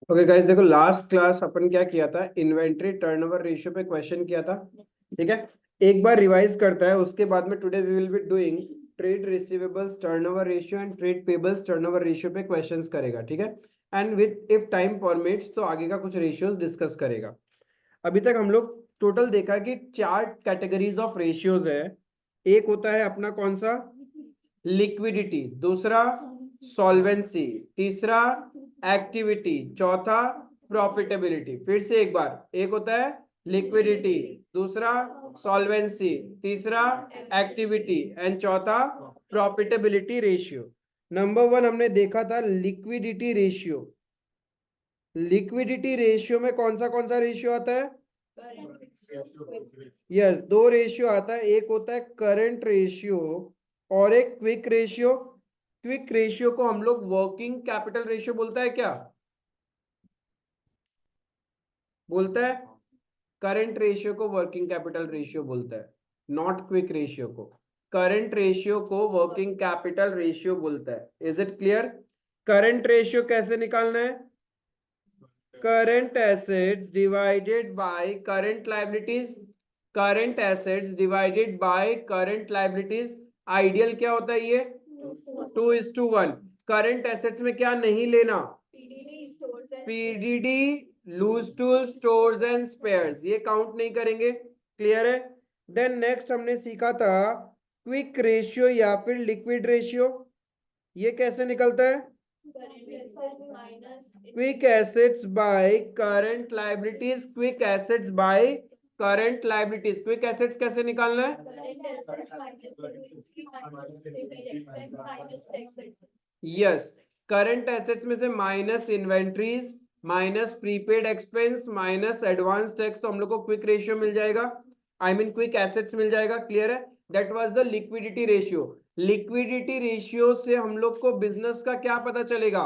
Okay guys, देखो last class अपन क्या किया था, इन्वेंट्री टर्नओवर रेशियो पे क्वेश्चन किया था। ठीक है, एक बार रिवाइज करता है, उसके बाद में today we will be doing trade receivables turnover ratio and trade payables turnover ratio पे क्वेश्चंस करेगा। ठीक है, and with if time permits तो आगे का कुछ रेशियोज डिस्कस करेगा। अभी तक हम लोग टोटल देखा कि 4 कैटेगरीज ऑफ रेशियोज है। एक होता है अपना कौन सा, लिक्विडिटी, दूसरा सॉल्वेंसी, तीसरा एक्टिविटी, चौथा प्रॉफिटेबिलिटी। फिर से एक बार, एक होता है लिक्विडिटी, दूसरा सॉल्वेंसी, तीसरा एक्टिविटी एंड चौथा प्रॉफिटेबिलिटी रेशियो। नंबर 1 हमने देखा था लिक्विडिटी रेशियो। लिक्विडिटी रेशियो में कौन सा रेशियो आता है? यस, दो रेशियो आता है, एक होता है करंट रेशियो और एक क्विक रेशियो। क्विक रेशियो को हम लोग वर्किंग कैपिटल रेशियो बोलता है क्या? बोलता है। करंट रेशियो को वर्किंग कैपिटल रेशियो बोलता है, नॉट क्विक रेशियो को। करंट रेशियो को वर्किंग कैपिटल रेशियो बोलता है। Is it clear? Current ratio कैसे निकालना है? Current assets divided by current liabilities. Current assets divided by current liabilities. Ideal क्या होता है ये? 2:1। करंट एसेट्स में क्या नहीं लेना? PDD, loose tool, stores and spares, ये काउंट नहीं करेंगे। क्लियर है? देन नेक्स्ट हमने सीखा था क्विक रेशियो या फिर लिक्विड रेशियो। ये कैसे निकलता है? Quick assets by current liabilities, quick assets by current liabilities. Quick assets कैसे निकालना है? यस, करंट एसेट्स में से minus inventories, minus prepaid expense, minus advance tax, तो हम लोग को क्विक रेशियो मिल जाएगा, आई मीन क्विक एसेट्स मिल जाएगा। क्लियर है? That was the liquidity ratio. Liquidity ratio से हम लोग को बिजनेस का क्या पता चलेगा?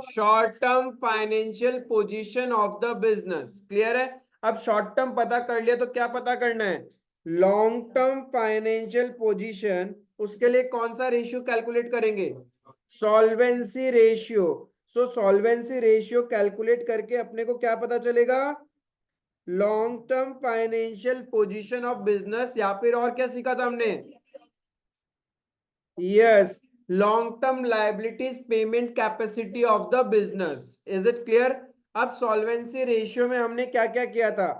Short term financial position of the business. Clear है? अब शॉर्ट टर्म पता कर लिया तो क्या पता करना है? Long term financial position. उसके लिए कौन सा रेशियो कैलकुलेट करेंगे? Solvency ratio. So solvency ratio calculate करके अपने को क्या पता चलेगा? Long term financial position of business, या फिर और क्या सीखा था हमने? Yes, long term liabilities payment capacity of the business. Is it clear? अब सॉल्वेंसी रेशियो में हमने क्या क्या किया था?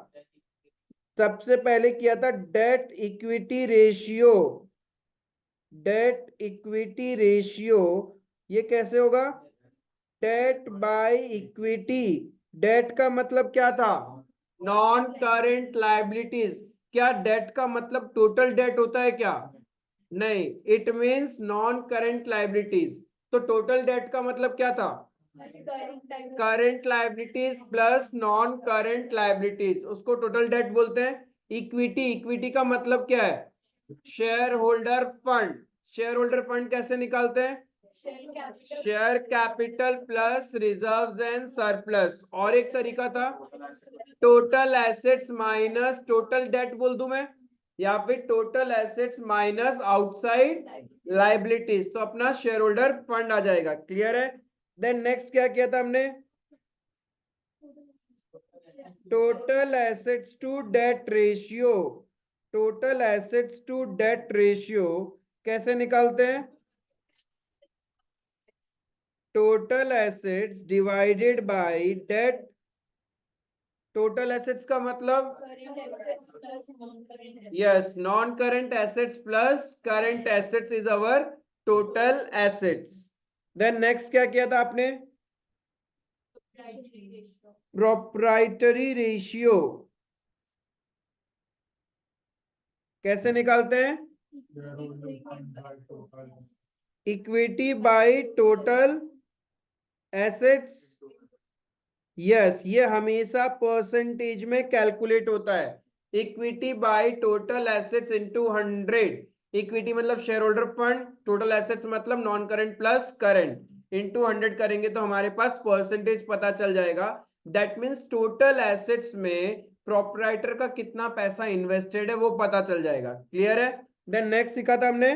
सबसे पहले किया था debt equity ratio. Debt equity ratio ये कैसे होगा? Date by equity. डेट का मतलब क्या था? Non current liabilities. क्या डेट का मतलब टोटल डेट होता है क्या? नहीं, it means non current liabilities. तो टोटल डेट का मतलब क्या था? Current liabilities plus non current liabilities, उसको टोटल डेट बोलते हैं। इक्विटी, इक्विटी का मतलब क्या है? Share holder fund. Share holder fund कैसे निकालते हैं? Share capital plus reserves and surplus. और एक तरीका था total assets minus total date बोल दूं मैं, या फिर total assets minus outside liabilities, तो अपना शेयर होल्डर फंड आ जाएगा। क्लियर है? देन नेक्स्ट क्या किया था हमने? Total assets to debt ratio. Total assets to debt ratio कैसे निकालते हैं? Total assets divided by debt. Total assets का मतलब yes, non current assets plus current assets is our total assets. Then next क्या किया था आपने? प्रोप्राइटरी रेशियो कैसे निकालते हैं? Equity by total assets. Yes, ये हमेशा परसेंटेज में कैलकुलेट होता है। Equity by total assets into 100। Equity मतलब share holder fund, total assets मतलब non current plus current, into 100 करेंगे तो हमारे पास परसेंटेज पता चल जाएगा। दैट मींस टोटल एसेट्स में प्रोप्राइटर का कितना पैसा इन्वेस्टेड है वो पता चल जाएगा। क्लियर है? देन नेक्स्ट सीखा था हमने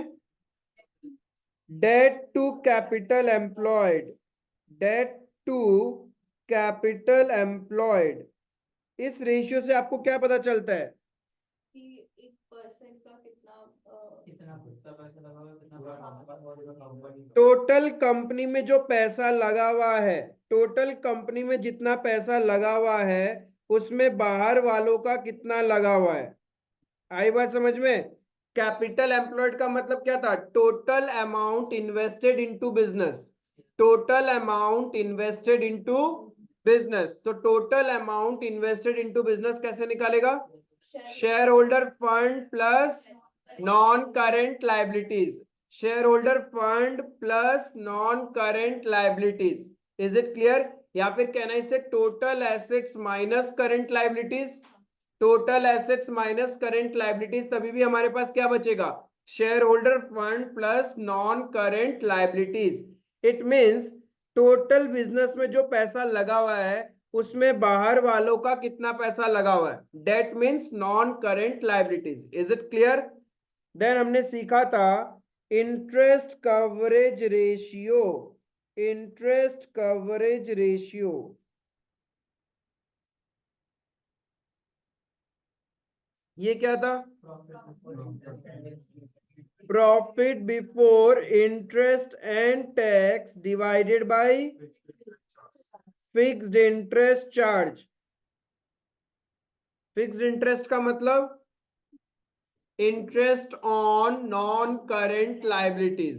debt to capital employed. Debt to capital employed. इस रेशियो से आपको क्या पता चलता है कि एक पर्सन का कितना टोटल कंपनी में जो पैसा लगा हुआ है, टोटल कंपनी में जितना पैसा लगा हुआ है उसमें बाहर वालों का कितना लगा हुआ है। आई बात समझ में। कैपिटल एम्प्लॉयड का मतलब क्या था, total amount invested into business, total amount invested into business. तो total amount invested into business कैसे निकालेगा, share holder fund plus non current liabilities, share holder fund plus non current liabilities. Is it clear. या फिर कहना इसे total assets minus current liabilities, total assets minus current liabilities, तभी भी हमारे पास क्या बचेगा, share holder fund plus non current liabilities. It means total business में जो पैसा लगा हुआ है उसमें बाहर वालों का कितना पैसा लगा हुआ है, debt means non current liabilities. Is it clear. Then हमने सीखा था interest coverage ratio, interest coverage ratio. ये क्या था, profit before interest and tax divided by fixed interest charge. Fixed interest का मतलब interest on non current liabilities,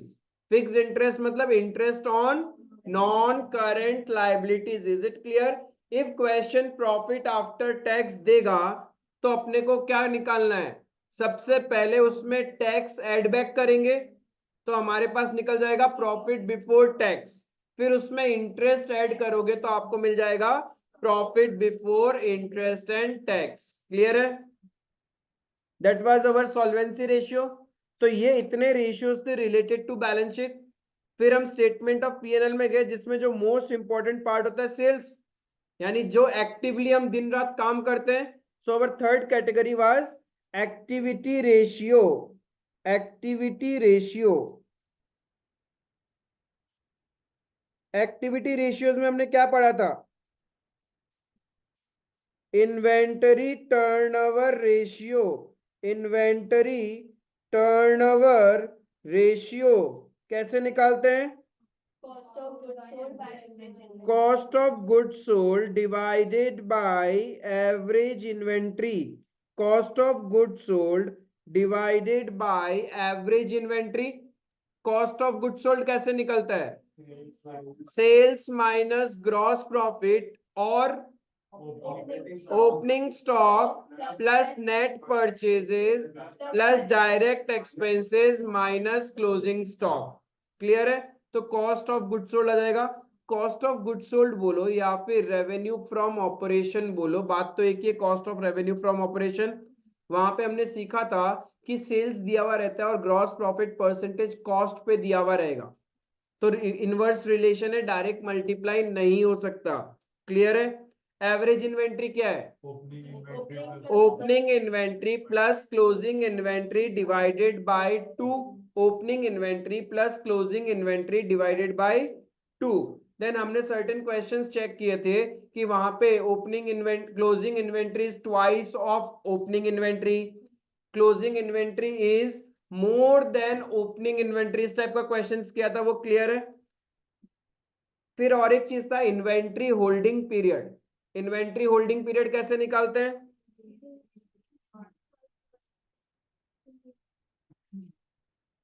fixed interest मतलब interest on non current liabilities. Is it clear. If question profit after tax देगा तो अपने को क्या निकालना है, सबसे पहले उसमें टैक्स ऐड बैक करेंगे तो हमारे पास निकल जाएगा प्रॉफिट बिफोर टैक्स, फिर उसमें इंटरेस्ट ऐड करोगे तो आपको मिल जाएगा profit before interest and tax. Clear है। That was our solvency ratio. तो ये इतने रेशियोज थे रिलेटेड टू बैलेंस शीट। फिर हम स्टेटमेंट ऑफ पीएनएल में गए जिसमें जो मोस्ट इंपॉर्टेंट पार्ट होता है सेल्स, यानी जो एक्टिवली हम दिन रात काम करते हैं। So our third category was activity ratio, activity ratio. Activity ratios में हमने क्या पढ़ा था, inventory turnover ratio, inventory turnover ratio कैसे निकालते हैं, cost of goods sold divided by average inventory, cost of goods sold divided by average inventory. Cost of goods sold कैसे निकलता है, सेल्स माइनस ग्रॉस प्रॉफिट और opening stock plus net purchases plus direct expenses minus closing stock. Clear है। तो cost of goods sold आ जाएगा, cost of goods sold बोलो या फिर रेवेन्यू फ्रॉम ऑपरेशन बोलो, बात तो एक ही है, cost of revenue from operation. वहां पे हमने सीखा था कि सेल्स दिया हुआ रहता है और ग्रॉस प्रॉफिट परसेंटेज कॉस्ट पे दिया हुआ रहेगा, तो इनवर्स रिलेशन है, डायरेक्ट मल्टीप्लाई नहीं हो सकता। क्लियर है। एवरेज इन्वेंट्री क्या है, opening inventory plus closing inventory divided by 2, opening inventory plus closing inventory divided by 2। Then हमने सर्टेन क्वेश्चंस चेक किए थे कि वहां पे opening invent closing inventory is twice of opening inventory, closing inventory is more than opening inventory, इस type का questions किया था, वो क्लियर है। फिर और एक चीज था inventory holding period, inventory holding period कैसे निकालते हैं,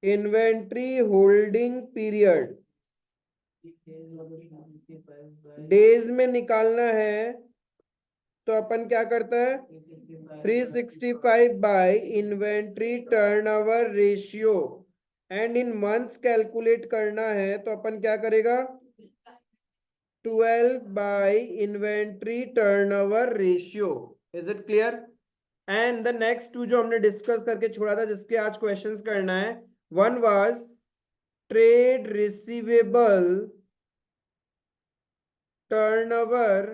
इन्वेंट्री होल्डिंग पीरियड डेज में निकालना है तो अपन क्या करता है 365 by inventory turnover ratio, and in months calculate करना है तो अपन क्या करेगा 12 by inventory turnover ratio. Is it clear. And the next two जो हमने डिस्कस करके छोड़ा था जिसके आज क्वेश्चंस करना है, one was trade receivable turnover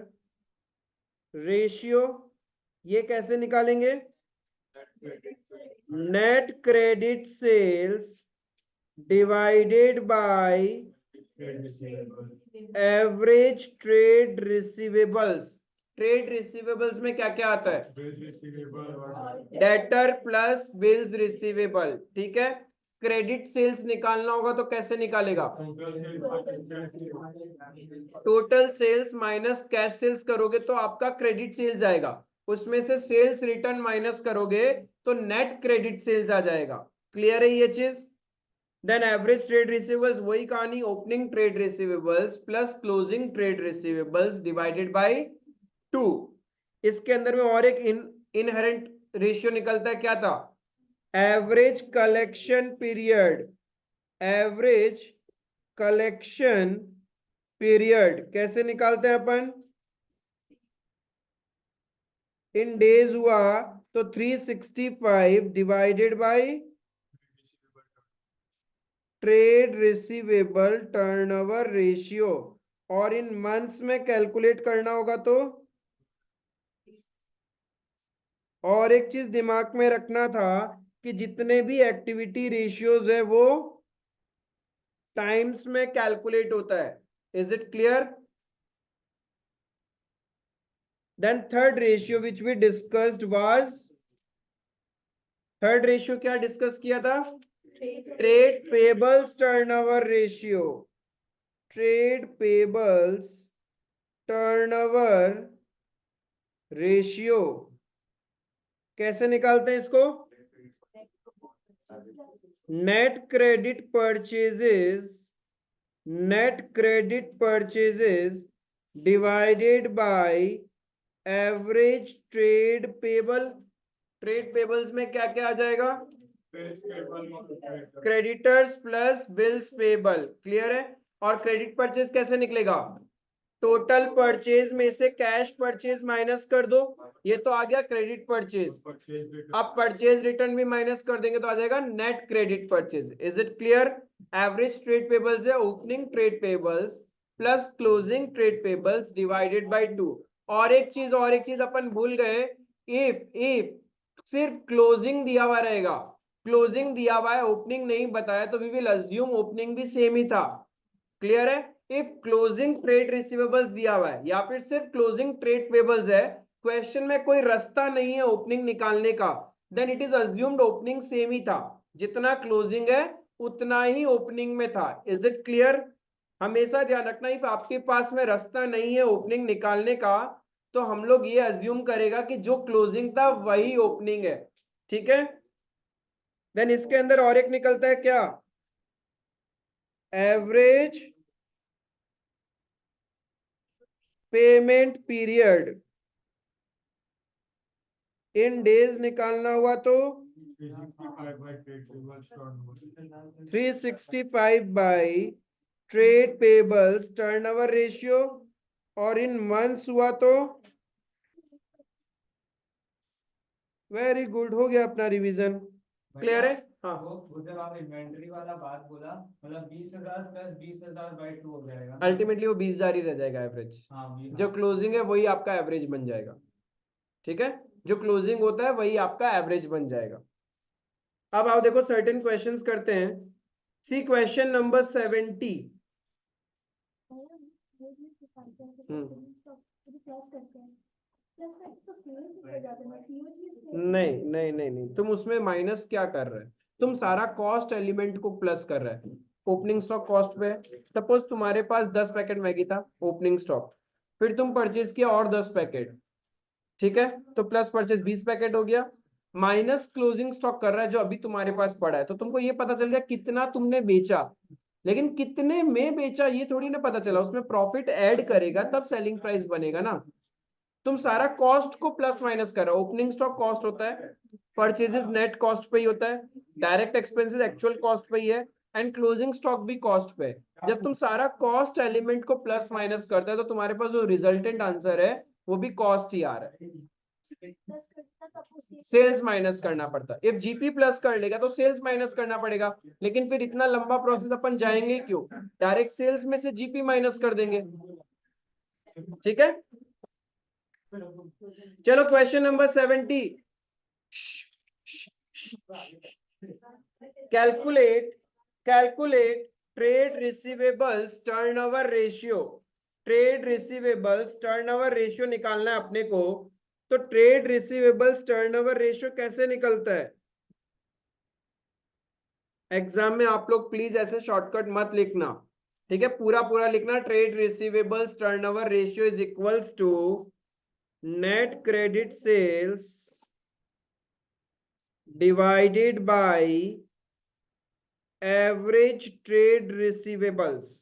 ratio. ये कैसे निकालेंगे, net credit sales divided by average trade receivables. Trade receivables में क्या क्या आता है? डेटर प्लस बिल्स रिसीवेबल, ठीक है। क्रेडिट सेल्स निकालना होगा तो कैसे निकालेगा? Total sales minus cash sales करोगे तो आपका क्रेडिट सेल्स आएगा, उसमें से सेल्स रिटर्न माइनस करोगे तो नेट क्रेडिट सेल्स आ जाएगा। क्लियर है ये चीज? देन एवरेज ट्रेड रिसीवेबल्स, वही कहानी, opening trade receivables plus closing trade receivables divided by 2। इसके अंदर में और एक इनहेरेंट रेशियो निकलता है, क्या था? Average collection period. Average collection period कैसे निकालते हैं अपन? इन डेज हुआ तो 365 divided by trade receivable turnover ratio, और इन मंथ्स में कैलकुलेट करना होगा तो। और एक चीज दिमाग में रखना था कि जितने भी एक्टिविटी रेशियोज है वो टाइम्स में कैलकुलेट होता है। Is it clear? Then third ratio which we discussed was, third ratio क्या डिस्कस किया था? Trade payables turnover ratio. Trade payables turnover ratio कैसे निकालते हैं इसको? Net credit purchases, net credit purchases divided by average trade payable. Trade payables में क्या क्या आ जाएगा? Creditors plus bills payable. Clear है? और क्रेडिट परचेज कैसे निकलेगा? टोटल परचेज में से कैश परचेज माइनस कर दो, ये तो आ गया क्रेडिट परचेज। अब परचेज रिटर्न भी माइनस कर देंगे तो आ जाएगा net credit purchase. Is it clear? Average trade payables है opening trade payables plus closing trade payables divided by 2। और एक चीज अपन भूल गए, इफ सिर्फ क्लोजिंग दिया हुआ रहेगा, क्लोजिंग दिया हुआ है ओपनिंग नहीं बताया, तो वी विल अज्यूम ओपनिंग भी सेम ही था। क्लियर है? इफ क्लोजिंग ट्रेड रिसीवेबल्स दिया हुआ है या फिर सिर्फ क्लोजिंग ट्रेड पेबल्स है, क्वेश्चन में कोई रास्ता नहीं है ओपनिंग निकालने का, then it is assumed opening same ही था, जितना क्लोजिंग है उतना ही ओपनिंग में था। Is it clear? हमेशा ध्यान रखना, इफ आपके पास में रास्ता नहीं है ओपनिंग निकालने का तो हम लोग ये अज्यूम करेगा कि जो क्लोजिंग था वही ओपनिंग है। ठीक है? देन इसके अंदर और एक निकलता है क्या? Average payment period. In days निकालना हुआ तो 365 by trade payables turnover ratio, और इन मंथ्स हुआ तो वेरी गुड, हो गया अपना रिवीजन। क्लियर है? हाँ, वो जब आप इन्वेंटरी वाला बात बोला, मतलब 20,000 प्लस 20,000 बाई 2 हो जाएगा। अल्टीमेटली वो 20,000 ही रह जाएगा एवरेज। जो क्लोजिंग है वही आपका एवरेज बन जाएगा। ठीक है? जो क्लोजिंग होता है वही आपका एवरेज बन जाएगा। अब आप देखो सर्टेन क्वेश्चंस करते हैं। सी क्वेश्चन नंबर 70। नहीं नहीं नहीं नहीं, तुम उसमें माइनस क्या कर रहे हो? तुम सारा कॉस्ट एलिमेंट को प्लस कर रहे हो। ओपनिंग स्टॉक कॉस्ट पे, सपोज तुम्हारे पास 10 पैकेट मैगी था ओपनिंग स्टॉक, फिर तुम परचेज किया और 10 पैकेट, ठीक है, तो प्लस परचेज 20 पैकेट हो गया, माइनस क्लोजिंग स्टॉक कर रहा है जो अभी तुम्हारे पास पड़ा है, तो तुमको ये पता चल गया कितना तुमने बेचा, लेकिन कितने में बेचा ये थोड़ी ना पता चला, उसमें प्रॉफिट ऐड करेगा तब सेलिंग प्राइस बनेगा ना। तुम सारा कॉस्ट को प्लस माइनस कर रहे हो। ओपनिंग स्टॉक कॉस्ट होता है, परचेजेस नेट कॉस्ट पे ही होता है, डायरेक्ट एक्सपेंसेस एक्चुअल कॉस्ट पे ही है, एंड क्लोजिंग स्टॉक भी कॉस्ट पे है। जब तुम सारा कॉस्ट एलिमेंट को प्लस माइनस करते हो तो तुम्हारे पास जो रिजल्टेंट आंसर है वो भी कॉस्ट ही आ रहा है। सेल्स माइनस करना पड़ता है। इफ जीपी प्लस कर लेगा तो सेल्स माइनस करना पड़ेगा, लेकिन फिर इतना लंबा प्रोसेस अपन जाएंगे क्यों? डायरेक्ट सेल्स में से जीपी माइनस कर देंगे। ठीक है? चलो question number 70। Calculate trade receivables turnover ratio, trade receivables turnover ratio निकालना है अपने को। तो ट्रेड रिसीवेबल्स टर्नओवर रेशियो कैसे निकलता है? एग्जाम में आप लोग प्लीज ऐसे शॉर्टकट मत लिखना, ठीक है? पूरा पूरा लिखना। Trade receivables turnover ratio is equals to net credit sales divided by average trade receivables.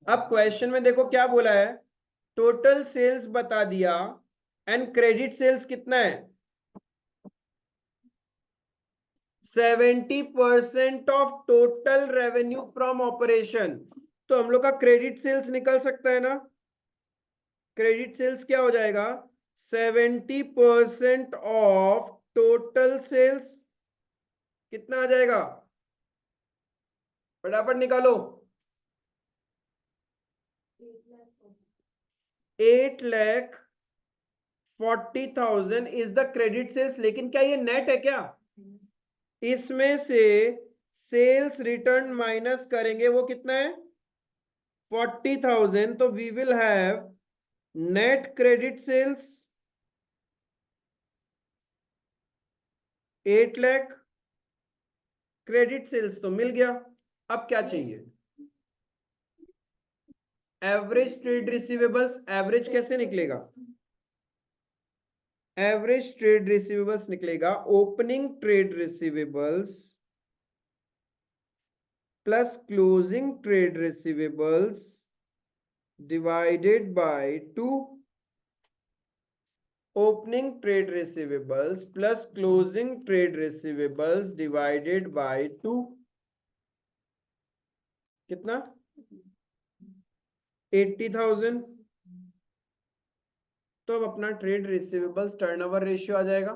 अब क्वेश्चन में देखो क्या बोला है, टोटल सेल्स बता दिया एंड क्रेडिट सेल्स कितना है? 70% of total revenue from operation. तो हम लोग का क्रेडिट सेल्स निकल सकता है ना? क्रेडिट सेल्स क्या हो जाएगा? 70% ऑफ टोटल सेल्स कितना आ जाएगा? फटाफट निकालो। 8,40,000 इज द क्रेडिट सेल्स। लेकिन क्या ये नेट है क्या? इसमें से सेल्स रिटर्न माइनस करेंगे, वो कितना है? 40,000। तो we will have net credit sales 8 lakh. Credit sales तो मिल गया। अब क्या चाहिए? Average trade receivables. एवरेज कैसे निकलेगा? एवरेज ट्रेड रिसीवेबल्स निकलेगा opening trade receivables plus closing trade receivables divided by 2। Opening trade receivables plus closing trade receivables divided by 2 कितना? 80,000। तो अब अपना ट्रेड रिसीवेबल्स टर्नओवर रेशियो आ जाएगा।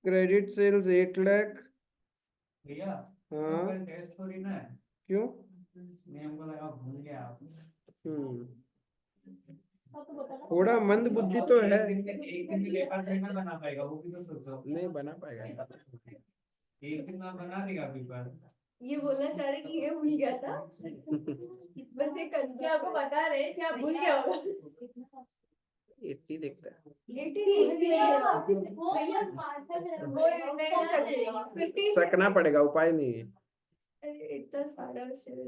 Credit sales 8 lakh. भैया हाँ कल टेस्ट थोड़ी ना है। क्यों? नहीं हमको लगा भूल गया आप। थोड़ा मंद बुद्धि तो है। एक दिन में पेपर नहीं ना बना पाएगा, वो भी तो सोचो। नहीं बना पाएगा। एक दिन में बना देगा पेपर। ये बोलना चाह रहे कि ये भूल गया था। बस ये करके आपको बता रहे हैं कि आप भूल गया होगा। 80 दिखता है। सकना पड़ेगा, उपाय नहीं है। इतना सारा शेयर।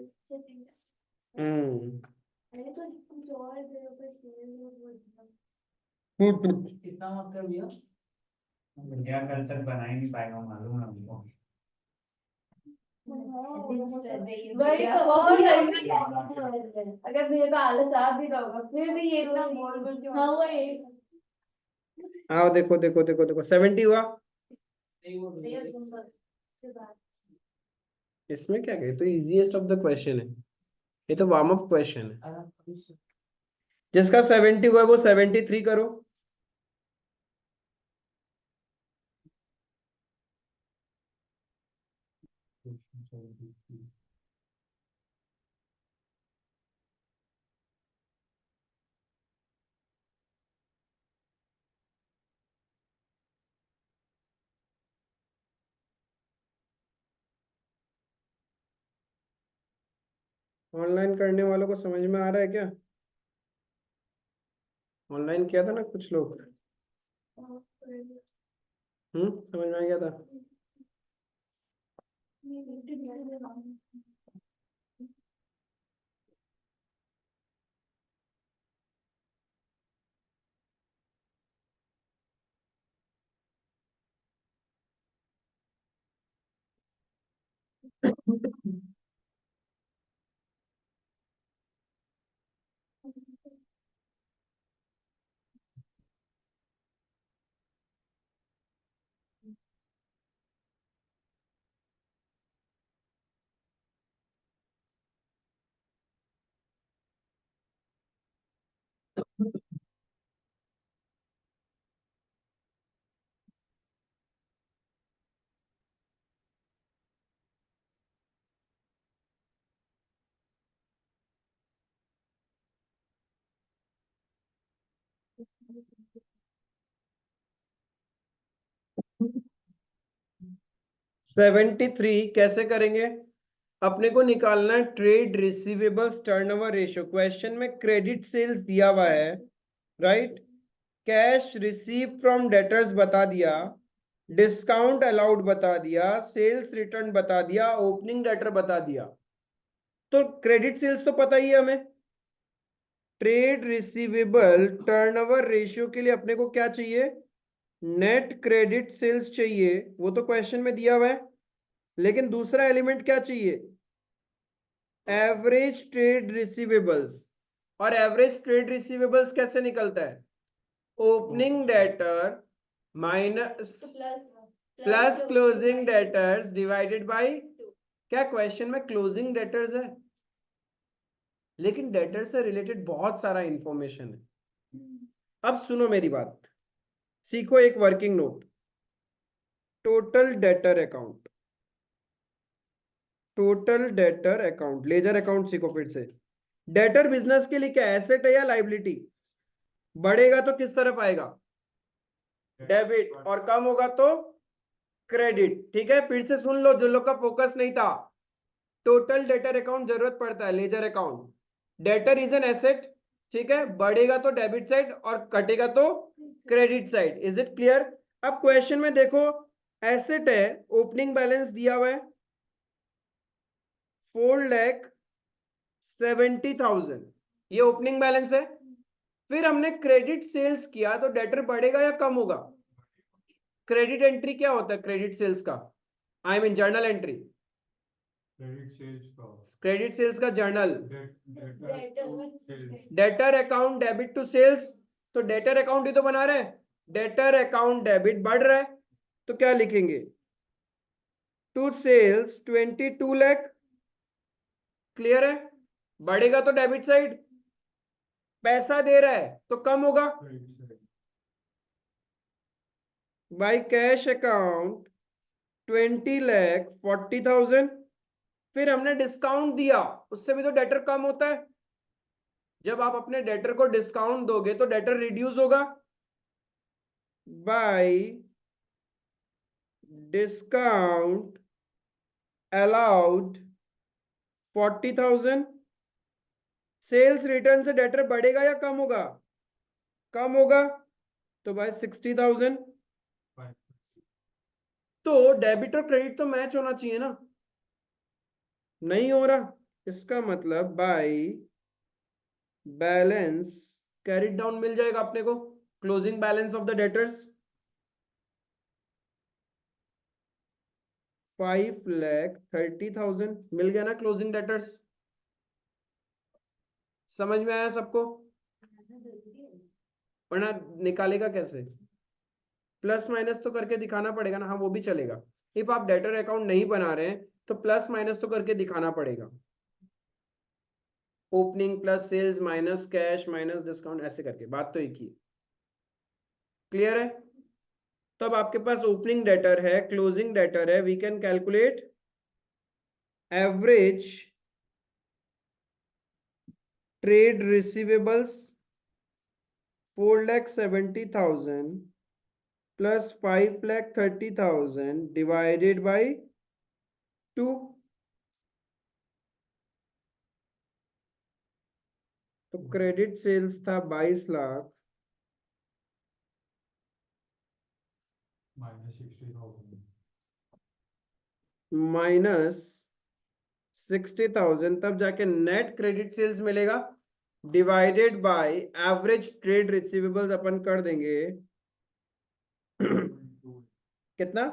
अरे तो कुछ और जगह पर कितना मतलब भैया? भैया कल तक बना ही नहीं पाएगा, मालूम है हमको। वही तो और अगर भैया का आलस आ भी रहा होगा फिर भी ये इतना बोल बोल के हाँ वही आओ देखो देखो देखो देखो 70 हुआ। भैया सुंदर से बात इसमें क्या कहे, तो इजीएस्ट ऑफ द क्वेश्चन है, ये तो वार्म अप क्वेश्चन है। जिसका 70 हुआ है वो 73 करो। ऑनलाइन करने वालों को समझ में आ रहा है क्या? ऑनलाइन किया था ना कुछ लोग। समझ में आ गया था। 73 कैसे करेंगे? अपने को निकालना है trade receivables turnover ratio. Question में क्रेडिट सेल्स दिया हुआ है, right? Cash receive from debtors बता दिया, डिस्काउंट अलाउड बता दिया, सेल्स रिटर्न बता दिया, ओपनिंग डेटर बता दिया। तो क्रेडिट सेल्स तो पता ही है हमें। ट्रेड रिसीवेबल टर्नओवर रेशियो के लिए अपने को क्या चाहिए? नेट क्रेडिट सेल्स चाहिए, वो तो क्वेश्चन में दिया हुआ है। लेकिन दूसरा एलिमेंट क्या चाहिए? Average trade receivables. और एवरेज ट्रेड रिसीवेबल्स कैसे निकलता है? Opening debtor minus plus closing debtors divided by, क्या क्वेश्चन में क्लोजिंग डेटर्स है? लेकिन डेटर से रिलेटेड बहुत सारा इंफॉर्मेशन है। अब सुनो मेरी बात, सीखो एक working note. Total debtor account, total debtor account, ledger account सीखो फिर से। डेटर बिजनेस के लिए क्या एसेट है या लाइबिलिटी? बढ़ेगा तो किस तरफ आएगा? डेबिट। और कम होगा तो क्रेडिट। ठीक है, फिर से सुन लो जो लोग का फोकस नहीं था। टोटल डेटर अकाउंट जरूरत पड़ता है, ledger account. Debtor is an asset, ठीक है, बढ़ेगा तो डेबिट साइड और कटेगा तो credit side. Is it clear? अब क्वेश्चन में देखो, एसेट है, ओपनिंग बैलेंस दिया हुआ है 4,70,000, ये ओपनिंग बैलेंस है। फिर हमने क्रेडिट सेल्स किया तो डेटर बढ़ेगा या कम होगा? क्रेडिट एंट्री क्या होता है क्रेडिट सेल्स का? I mean journal entry. Credit sales का journal, debtor account debit to sales. तो डेटर अकाउंट ही तो बना रहे हैं, डेटर अकाउंट डेबिट बढ़ रहा है, तो क्या लिखेंगे? To sales 22 lakh. क्लियर है? बढ़ेगा तो डेबिट साइड, पैसा दे रहा है तो कम होगा। By cash account 20,40,000। फिर हमने डिस्काउंट दिया, उससे भी तो डेटर कम होता है। जब आप अपने डेटर को डिस्काउंट दोगे तो डेटर रिड्यूस होगा। By discount allowed 40,000। Sales return से डेटर बढ़ेगा या कम होगा? कम होगा, तो बाय 60,000। तो डेबिट और क्रेडिट तो मैच होना चाहिए ना, नहीं हो रहा। इसका मतलब बाय बैलेंस कैरिड डाउन मिल जाएगा अपने को, closing balance of the debtors 5,30,000 मिल गया ना क्लोजिंग डेटर्स। समझ में आया सबको? वरना निकालेगा कैसे? प्लस माइनस तो करके दिखाना पड़ेगा ना। हाँ वो भी चलेगा, इफ आप डेटर अकाउंट नहीं बना रहे हैं तो प्लस माइनस तो करके दिखाना पड़ेगा। Opening plus sales minus cash minus discount, ऐसे करके, बात तो एक ही। क्लियर है? तो अब आपके पास ओपनिंग डेटर है, क्लोजिंग डेटर है, we can calculate average trade receivables 4,70,000 plus 5,30,000 divided by 2। तो क्रेडिट सेल्स था 22 लाख माइनस 60,000, तब जाके नेट क्रेडिट सेल्स मिलेगा divided by average trade receivables अपन कर देंगे कितना?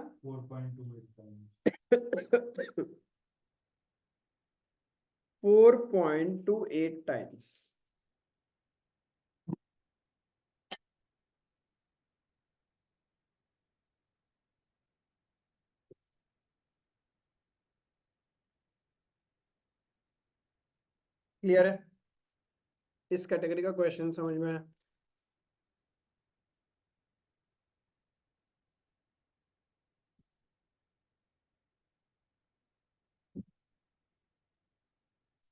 4.28 टाइम्स। क्लियर है? इस कैटेगरी का क्वेश्चन समझ में आया?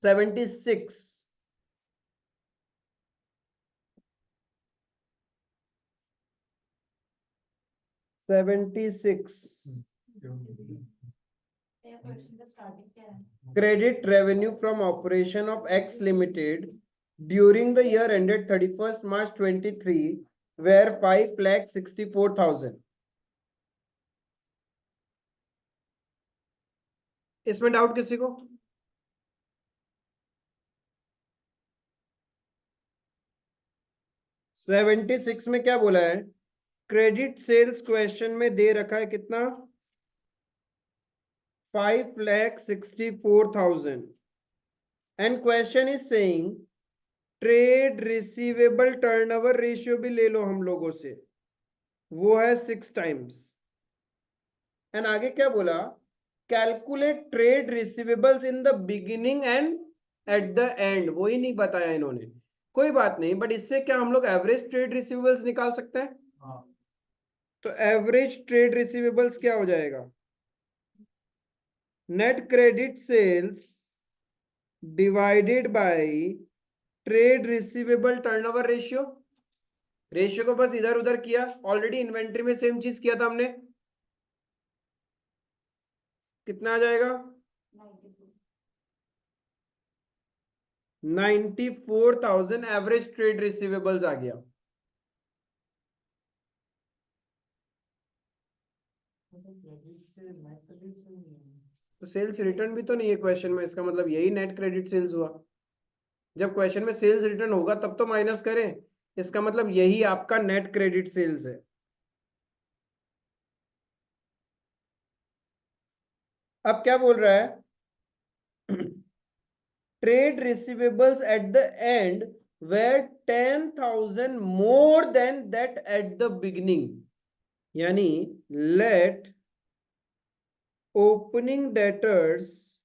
Seventy six. 76 क्वेश्चन का स्टार्टिंग क्या है? Credit revenue from operation of X Limited during the year ended 31st March 23 were 5,64,000. इसमें डाउट किसी को? सेवेंटी सिक्स में क्या बोला है? क्रेडिट सेल्स क्वेश्चन में दे रखा है कितना? 5,64,000 and question is saying trade receivable turnover ratio भी ले लो हम लोगों से, वो है 6 टाइम्स। एंड आगे क्या बोला? Calculate trade receivables in the beginning and eight the and, वो ही नहीं बताया इन्होंने। कोई बात नहीं, बट इससे क्या हम लोग एवरेज ट्रेड रिसीवेबल्स निकाल सकते हैं? तो एवरेज ट्रेड रिसीवेबल्स क्या हो जाएगा? Net credit sales divided by trade receivable turnover ratio. Ratio को बस इधर उधर किया, ऑलरेडी इन्वेंट्री में सेम चीज किया था हमने। कितना आ जाएगा? 94,000 एवरेज ट्रेड रिसीवेबल्स आ गया। तो सेल्स रिटर्न भी तो नहीं है क्वेश्चन में, इसका मतलब यही नेट क्रेडिट सेल्स हुआ। जब क्वेश्चन में सेल्स रिटर्न होगा तब तो माइनस करें, इसका मतलब यही आपका नेट क्रेडिट सेल्स है। अब क्या बोल रहा है? Trade receivables at the end were 10,000 more than that at the beginning, यानी let opening debtors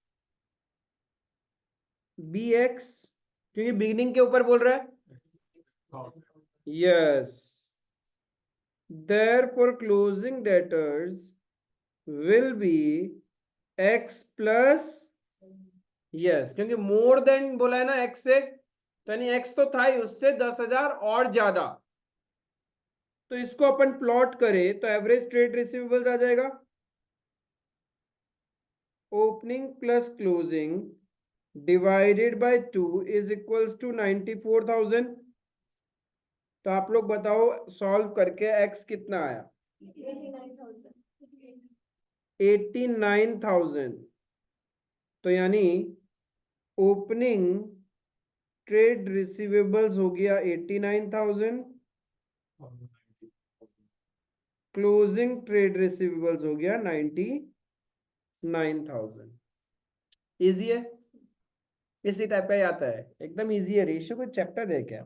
be x, क्योंकि बिगिनिंग के ऊपर बोल रहा है। Yes, therefore closing debtors will be x plus, yes, क्योंकि मोर देन बोला है ना x से, तो यानी x तो था ही, उससे 10,000 और ज्यादा। तो इसको अपन प्लॉट करें तो एवरेज ट्रेड रिसीवेबल्स आ जाएगा opening plus closing divided by 2 is equals to 94,000। तो आप लोग बताओ सॉल्व करके x कितना आया? 89,000। तो यानी ओपनिंग ट्रेड रिसीवेबल्स हो गया 89,000, क्लोजिंग ट्रेड रिसीवेबल्स हो गया 99,000। इजी है, इसी टाइप का ही आता है, एकदम इजी है। रेशियो को चैप्टर है क्या?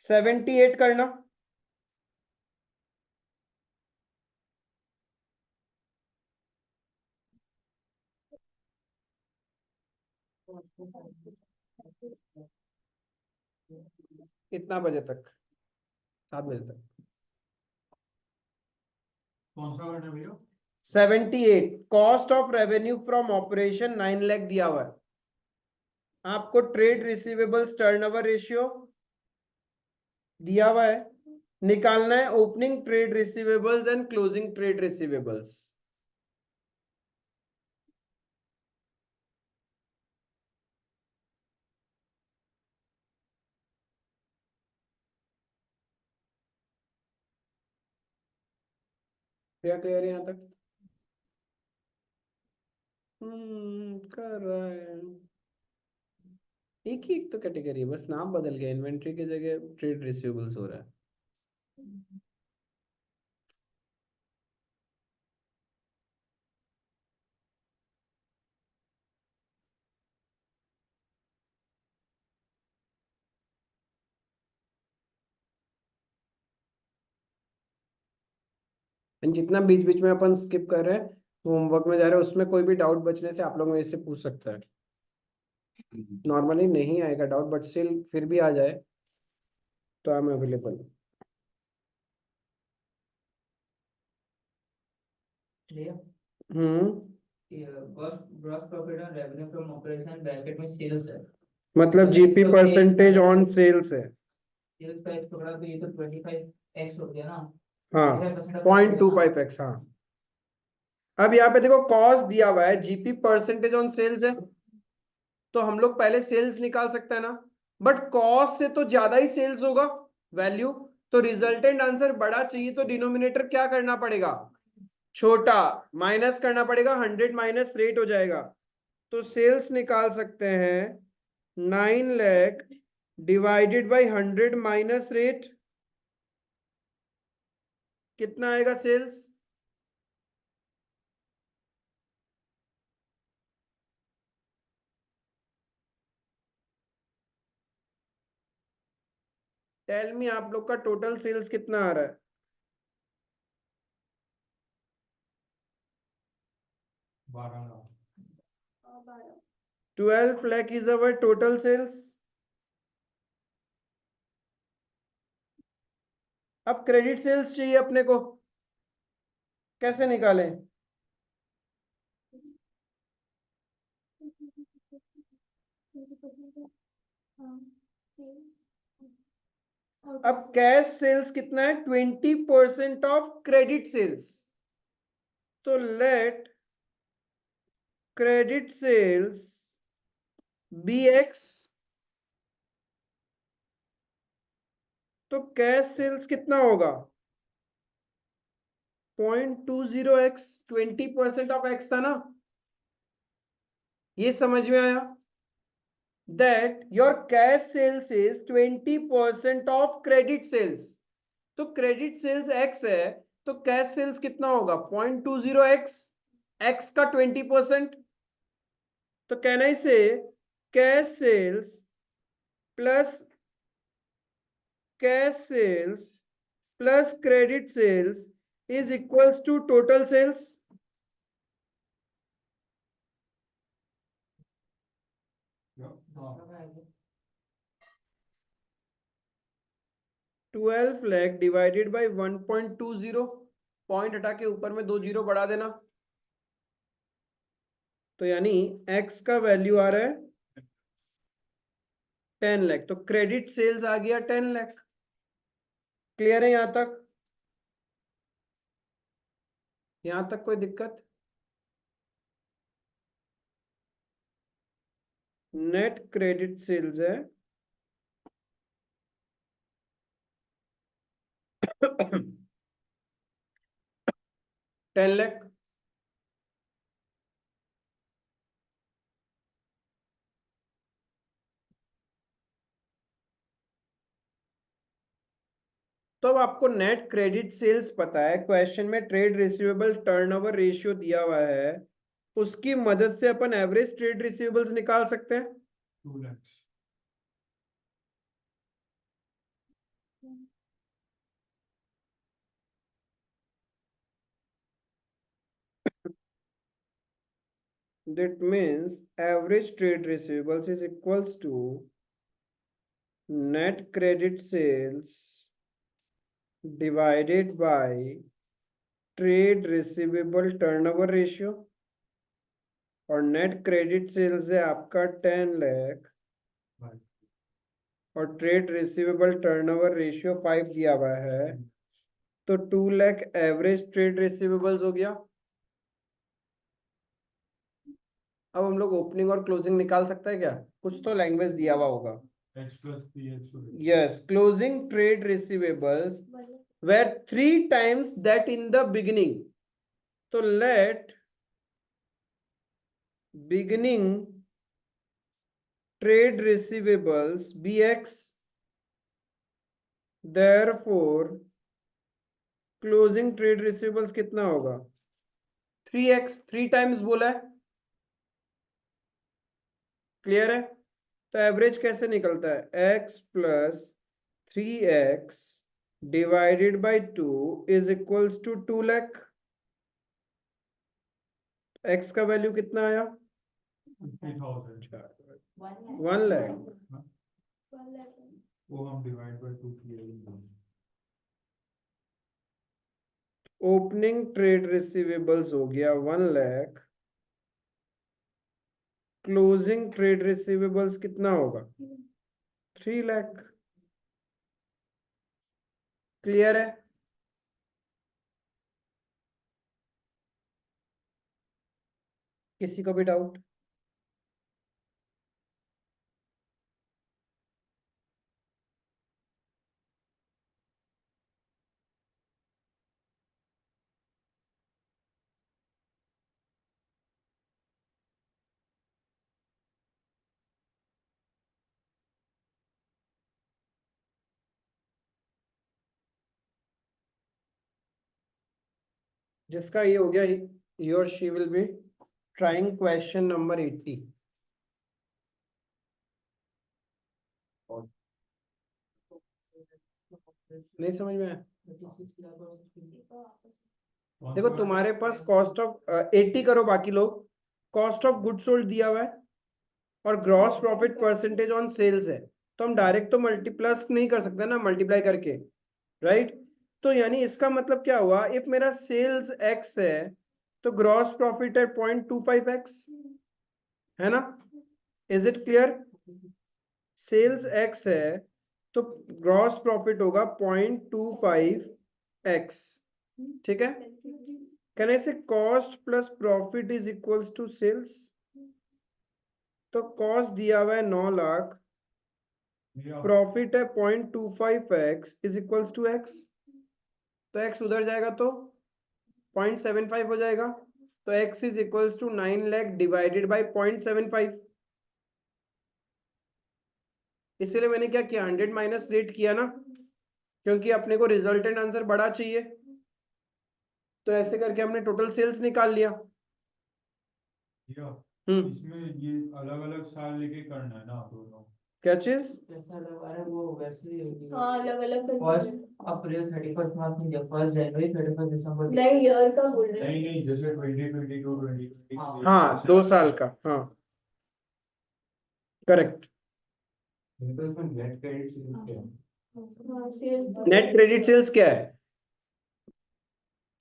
78 करना। कितना बजे तक? 7 बजे तक। कौन सा करना भैया? 78 cost of revenue from operation 9 lakh दिया हुआ है आपको। ट्रेड रिसीवेबल्स टर्नओवर रेशियो दिया हुआ है, निकालना है opening trade receivables and closing trade receivables. क्या क्लियर है यहां तक? कर रहा है। एक ही एक तो कैटेगरी है, बस नाम बदल गया, इन्वेंट्री की जगह ट्रेड रिसीवेबल्स हो रहा है। एंड जितना बीच बीच में अपन स्किप कर रहे हैं, होमवर्क में जा रहे हैं, उसमें कोई भी डाउट बचने से आप लोग मेरे से पूछ सकता है। नॉर्मली नहीं आएगा डाउट, बट स्टिल फिर भी आ जाए तो I am available. Gross profit और रेवेन्यू फ्रॉम ऑपरेशन ब्रैकेट में सेल्स है, मतलब जीपी परसेंटेज ऑन सेल्स है। सेल्स प्राइस पकड़ा तो ये तो 25x हो गया ना। हाँ 0.25x। हाँ अब यहाँ पे देखो कॉस्ट दिया हुआ है, जीपी परसेंटेज ऑन सेल्स है, तो हम लोग पहले सेल्स निकाल सकते हैं ना, बट कॉस्ट से तो ज्यादा ही सेल्स होगा वैल्यू, तो रिजल्टेंट आंसर बड़ा चाहिए, तो डिनोमिनेटर क्या करना पड़ेगा, छोटा, माइनस करना पड़ेगा, 100 माइनस रेट हो जाएगा, तो सेल्स निकाल सकते हैं 9 lakh divided by 100 minus rate, कितना आएगा सेल्स, टेल मी आप लोग का टोटल सेल्स कितना आ रहा है, 12 lakh is our total sales। अब क्रेडिट सेल्स चाहिए अपने को, कैसे निकालें, अब कैश सेल्स कितना है, 20% ऑफ क्रेडिट सेल्स, तो let credit sales be x, तो कैश सेल्स कितना होगा 0.20x, 20% ऑफ एक्स था ना, ये समझ में आया, that your cash sales is 20% of credit sales, तो क्रेडिट सेल्स x है, तो कैश सेल्स कितना होगा 0.20x, x का 20%, तो can I say cash sales plus cash sales plus credit sales is equals to total sales, हाँ 12 lakh divided by 1.20, point हटा के ऊपर में 2 जीरो बढ़ा देना, तो यानी x का वैल्यू आ रहा है 10 लाख, तो क्रेडिट सेल्स आ गया 10 लाख। क्लियर है यहां तक, यहां तक कोई दिक्कत, नेट क्रेडिट सेल्स है 10 लाख। तो अब आपको नेट क्रेडिट सेल्स पता है, क्वेश्चन में ट्रेड रिसीवेबल टर्नओवर रेशियो दिया हुआ है, उसकी मदद से अपन एवरेज ट्रेड रिसीवेबल्स निकाल सकते हैं। 2 lakhs। That means average trade receivables is equals to net credit sales divided by trade receivable turnover ratio, और नेट क्रेडिट सेल्स है आपका 10 लाख और ट्रेड रिसीवेबल टर्नओवर रेशियो 5 दिया हुआ है, तो 2 लाख एवरेज ट्रेड रिसीवेबल्स हो गया। अब हम लोग ओपनिंग और क्लोजिंग निकाल सकते हैं क्या, कुछ तो लैंग्वेज दिया हुआ होगा, X plus PH yes, closing trade receivables were 3 times that in the beginning, so let beginning trade receivables be x, therefore closing trade receivables कितना होगा 3x, 3 टाइम्स बोला है, क्लियर है, तो एवरेज कैसे निकलता है x plus 3x divided by 2 is equals to 2 lakh, x का वैल्यू कितना आया 50,000। 1 लाख, वो हम डिवाइड बाय 2 किए। ओपनिंग ट्रेड रिसीवेबल्स हो गया 1 लाख, क्लोजिंग ट्रेड रिसीवेबल्स कितना होगा 3 लाख, क्लियर है। किसी को भी डाउट? जिसका ये हो गया, he or she will be trying question number 80. नहीं समझ में आया? देखो तुम्हारे पास कॉस्ट ऑफ 80 करो, बाकी लोग कॉस्ट ऑफ गुड सोल्ड दिया हुआ है और gross profit percentage on sales है, तो हम डायरेक्ट तो मल्टीप्लस नहीं कर सकते ना, मल्टीप्लाई करके, राइट? तो यानी इसका मतलब क्या हुआ, इफ मेरा सेल्स x है तो ग्रॉस प्रॉफिट है 0.25x, है ना? Is it clear? Sales x है तो ग्रॉस प्रॉफिट होगा 0.25x, ठीक है? Can I say cost plus profit is equals to sales? तो कॉस्ट दिया हुआ है 9 लाख, प्रॉफिट है 0.25x is equals to x, तो x उधर जाएगा तो 0.75 हो जाएगा, तो x is equals to 9 lakh divided by 0.75। इसलिए मैंने क्या किया, 100 माइनस रेट किया ना, क्योंकि अपने को रिजल्टेंट आंसर बड़ा चाहिए, तो ऐसे करके हमने टोटल सेल्स निकाल लिया। इसमें ये अलग अलग साल लेके करना है ना दोनों? क्या चीज? जैसा लगा है वो वैसे ही होगी। हाँ अलग अलग फर्स्ट अप्रैल 31 मार्च में, 1 जनवरी 31 दिसंबर। नहीं ईयर का बोल रहे हैं। नहीं जैसे 2022 2023। हाँ 2 साल का, हाँ करेक्ट। तो इसमें नेट क्रेडिट क्या है? हाँ, sales- नेट क्रेडिट सेल्स क्या है?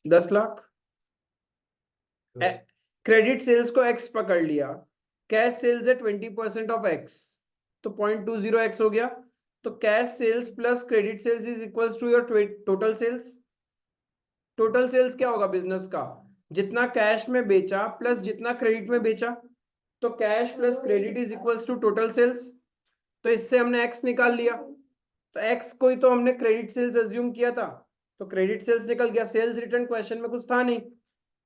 10 लाख। क्रेडिट सेल्स को x पकड़ लिया, कैश सेल्स है 20% ऑफ x, तो 0.20x हो गया, तो cash sales plus credit sales is equals to your total sales. Total sales क्या होगा बिजनेस का? जितना कैश में बेचा प्लस जितना क्रेडिट में बेचा, तो cash plus credit is equals to total sales. तो इससे हमने x निकाल लिया, तो x को ही तो हमने क्रेडिट सेल्स अज्यूम किया था, तो क्रेडिट सेल्स निकल गया, सेल्स रिटर्न क्वेश्चन में कुछ था नहीं,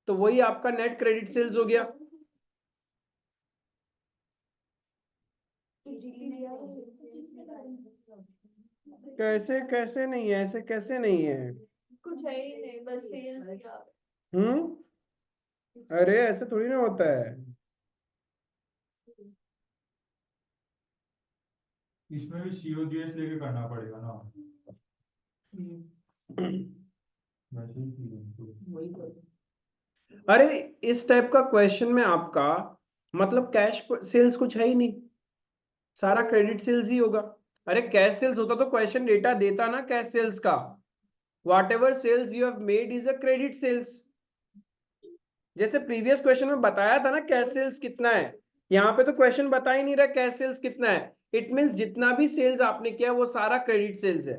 तो वही आपका नेट क्रेडिट सेल्स हो गया। कैसे कैसे नहीं है, ऐसे कैसे नहीं है? कुछ है ही नहीं, बस सेल्स। अरे ऐसे थोड़ी ना होता है। इसमें भी COGS लेके करना पड़ेगा ना? वैसे ही की है तो। वही तो। अरे इस टाइप का क्वेश्चन में आपका मतलब कैश सेल्स कुछ है ही नहीं, सारा क्रेडिट सेल्स ही होगा। अरे कैश सेल्स होता तो क्वेश्चन डेटा देता ना कैश सेल्स का, whatever sales you have made is a credit sales. जैसे प्रीवियस क्वेश्चन में बताया था ना कैश सेल्स कितना है, यहाँ पे तो क्वेश्चन बता ही नहीं रहा कैश सेल्स कितना है। इट मींस जितना भी सेल्स आपने किया वो सारा क्रेडिट सेल्स है।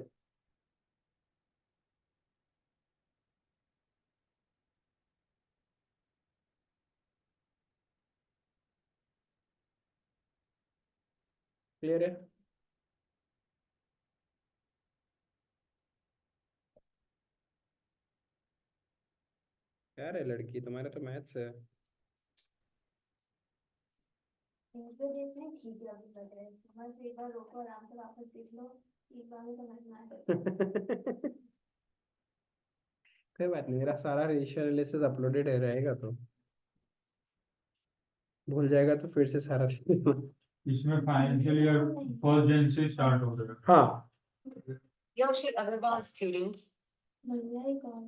क्लियर है? यार है लड़की, तुम्हारे तो मैथ्स है। तो देखने ठीक है, अभी लग रहा है बस एक बार रोको, आराम से वापस देख लो, एक बार में समझ में आ कोई बात नहीं, मेरा सारा रेशियो एनालिसिस अपलोडेड है रहेगा, तो भूल जाएगा तो फिर से सारा इसमें फाइनेंशियल ईयर 1 जन से स्टार्ट हो जाएगा। हाँ Yoshi Agarwal student. भैया ही कौन?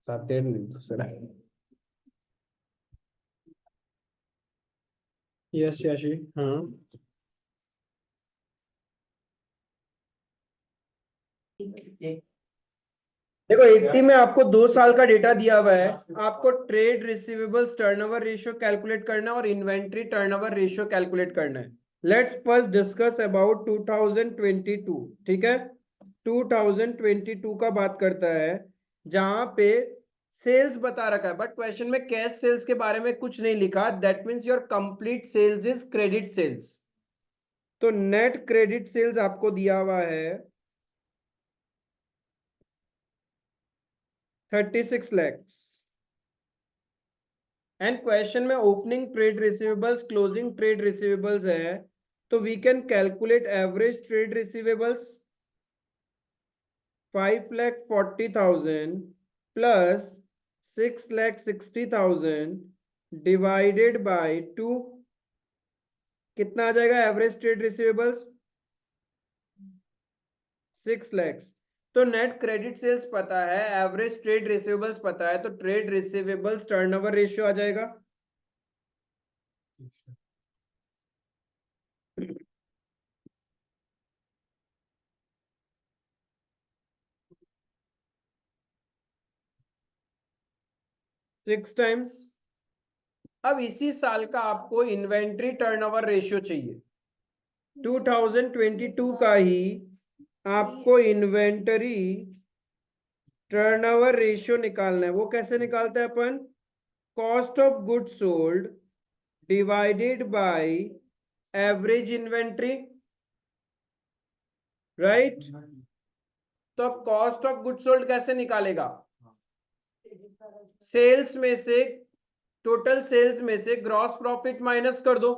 7 दिन दूसरा। यस याशी, हाँ देखो 80 में आपको 2 साल का डेटा दिया हुआ है, आपको trade receivables turnover ratio calculate करना है और इन्वेंट्री टर्नओवर रेशियो कैलकुलेट करना है। लेट्स फर्स्ट डिस्कस अबाउट 2022, ठीक है? 2022 का बात करता है, जहां पे सेल्स बता रखा है बट क्वेश्चन में कैश सेल्स के बारे में कुछ नहीं लिखा, that means your complete sales is credit sales. तो नेट क्रेडिट सेल्स आपको दिया हुआ है 36 lakhs एंड क्वेश्चन में opening trade receivables closing trade receivables है, तो we can calculate average trade receivables 5,40,000 plus 6,60,000 divided by 2, कितना आ जाएगा एवरेज ट्रेड रिसीवेबल्स 6 lakhs। तो नेट क्रेडिट सेल्स पता है, एवरेज ट्रेड रिसीवेबल्स पता है, तो ट्रेड रिसीवेबल्स टर्नओवर रेशियो आ जाएगा 6 टाइम्स। अब इसी साल का आपको इन्वेंट्री टर्नओवर रेशियो चाहिए, 2022 का ही आपको इन्वेंटरी टर्नओवर रेशियो निकालना है। वो कैसे निकालते हैं अपन, cost of goods sold divided by average inventory, right. तो अब कॉस्ट ऑफ गुड्स सोल्ड कैसे निकालेगा, सेल्स में से, टोटल सेल्स में से ग्रॉस प्रॉफिट माइनस कर दो।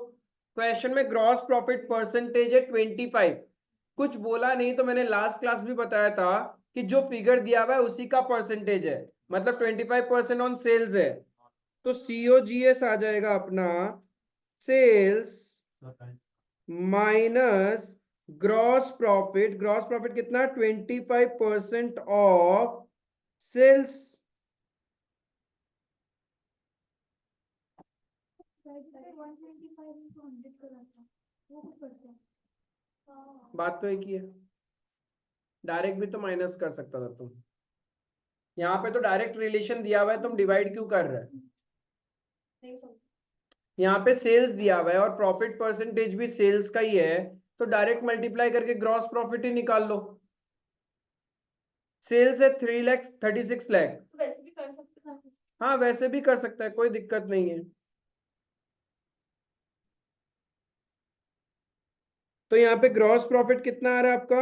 क्वेश्चन में ग्रॉस प्रॉफिट परसेंटेज है 25, कुछ बोला नहीं तो मैंने लास्ट क्लास भी बताया था कि जो फिगर दिया हुआ है उसी का परसेंटेज है, मतलब 25% ऑन सेल्स है। तो COGS आ जाएगा अपना sales minus gross profit, gross profit कितना 25% ऑफ सेल्स। बात तो एक ही है, डायरेक्ट भी तो माइनस कर सकता था तुम, यहाँ पे तो डायरेक्ट रिलेशन दिया हुआ है, तुम डिवाइड क्यों कर रहे हो। यहाँ पे सेल्स दिया हुआ है और प्रॉफिट परसेंटेज भी सेल्स का ही है, तो डायरेक्ट मल्टीप्लाई करके ग्रॉस प्रॉफिट ही निकाल लो। सेल्स है 3,36 लाख, वैसे भी कर सकते हैं। हाँ वैसे भी कर सकता है, कोई दिक्कत नहीं है। तो यहाँ पे ग्रॉस प्रॉफिट कितना आ रहा है आपका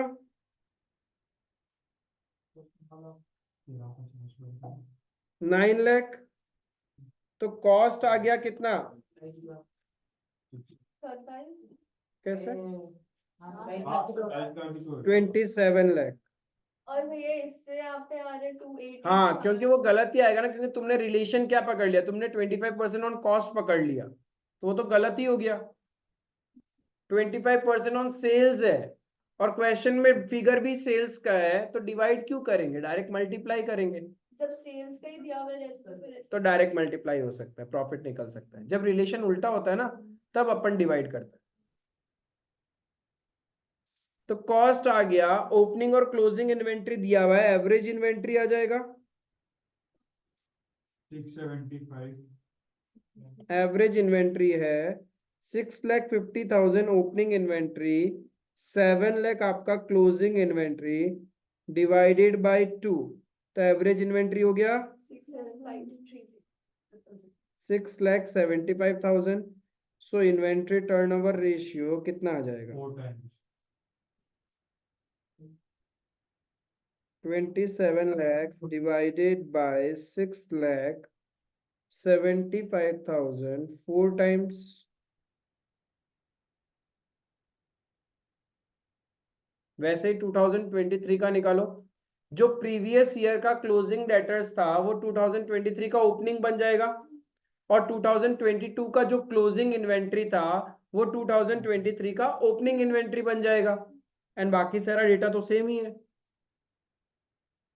9 लाख। तो कॉस्ट आ गया कितना, कैसे 27 लाख। और भैया इससे आप पे आ रहे 280। हाँ क्योंकि वो गलत ही आएगा ना, क्योंकि तुमने रिलेशन क्या पकड़ लिया, तुमने 25% ऑन कॉस्ट पकड़ लिया, तो वो तो गलत ही हो गया। 25% ऑन सेल्स है और क्वेश्चन में फिगर भी सेल्स का है, तो डिवाइड क्यों करेंगे, डायरेक्ट मल्टीप्लाई करेंगे। जब सेल्स का ही दिया हुआ है तो डायरेक्ट मल्टीप्लाई हो सकता है, प्रॉफिट निकल सकता है। जब रिलेशन उल्टा होता है ना, तब अपन डिवाइड करते हैं। तो कॉस्ट आ गया, ओपनिंग और क्लोजिंग इन्वेंट्री दिया हुआ है, एवरेज इन्वेंट्री आ जाएगा 675। एवरेज इन्वेंट्री है 6,50,000 ओपनिंग इन्वेंट्री, 7 लाख आपका क्लोजिंग इन्वेंट्री डिवाइडेड बाय 2, तो एवरेज इन्वेंट्री हो गया 6,75,000। सो इन्वेंट्री टर्नओवर रेशियो कितना आ जाएगा 4 times 27 lakh divided by 6,75,000 4 times। वैसे ही 2023 का निकालो, जो प्रीवियस ईयर का क्लोजिंग डेटर्स था वो 2023 का ओपनिंग बन जाएगा, और 2022 का जो क्लोजिंग इन्वेंट्री था वो 2023 का ओपनिंग इन्वेंट्री बन जाएगा, एंड बाकी सारा डेटा तो सेम ही है।